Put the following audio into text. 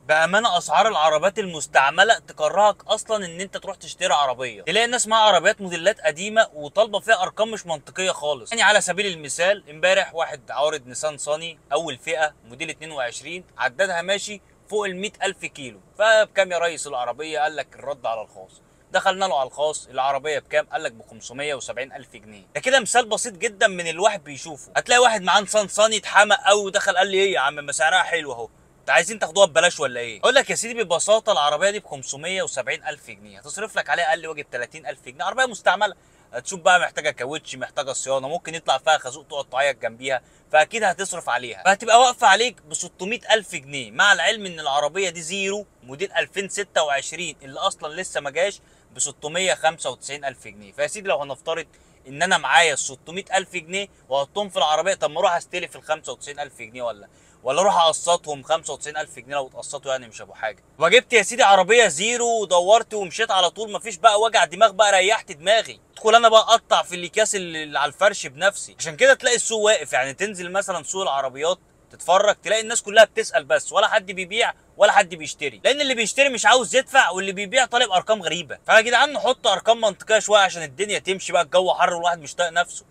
بامانه اسعار العربيات المستعمله تكرهك اصلا ان انت تروح تشتري عربيه. تلاقي الناس معاها عربيات موديلات قديمه وطالبه فيها ارقام مش منطقيه خالص. يعني على سبيل المثال امبارح واحد عارض نيسان صاني اول فئه موديل 22 عددها ماشي فوق ال 100,000 كيلو. فبكام يا ريس العربيه؟ قال لك الرد على الخاص. دخلنا له على الخاص، العربيه بكام؟ قال لك ب 570 الف جنيه. ده كده مثال بسيط جدا من الواحد بيشوفه. هتلاقي واحد معاه نيسان صاني اتحمق قوي ودخل قال لي ايه يا عم ما سعرها حلو اهو، انتوا عايزين تاخدوها ببلاش ولا ايه؟ اقول لك يا سيدي ببساطه العربيه دي ب 570 الف جنيه هتصرف لك عليها اقل واجب 30 الف جنيه. عربيه مستعمله، هتشوف بقى محتاجه كاوتش، محتاجه صيانه، ممكن يطلع فيها خازوق تقعد تعيط جنبيها، فاكيد هتصرف عليها. فهتبقى واقفه عليك ب 600 الف جنيه، مع العلم ان العربيه دي زيرو موديل 2026 اللي اصلا لسه ما جاش ب 695 الف جنيه. فيا سيدي لو هنفترض ان انا معايا ال 600 الف جنيه واحطهم في العربيه، طب ما اروح استلف ال 95 الف جنيه ولا اروح اقسطهم 95 الف جنيه لو اتقسطوا يعني مش ابو حاجه. وجبت يا سيدي عربيه زيرو ودورت ومشيت على طول، مفيش بقى وجع دماغ بقى، ريحت دماغي ادخل انا بقى اقطع في الاكياس اللي على الفرش بنفسي. عشان كده تلاقي السوق واقف. يعني تنزل مثلا سوق العربيات تتفرج تلاقي الناس كلها بتسال بس، ولا حد بيبيع ولا حد بيشتري، لان اللي بيشتري مش عاوز يدفع واللي بيبيع طالب ارقام غريبه. فيا جدعان نحط ارقام منطقيه شويه عشان الدنيا تمشي بقى، الجو حر والواحد مش طايق نفسه.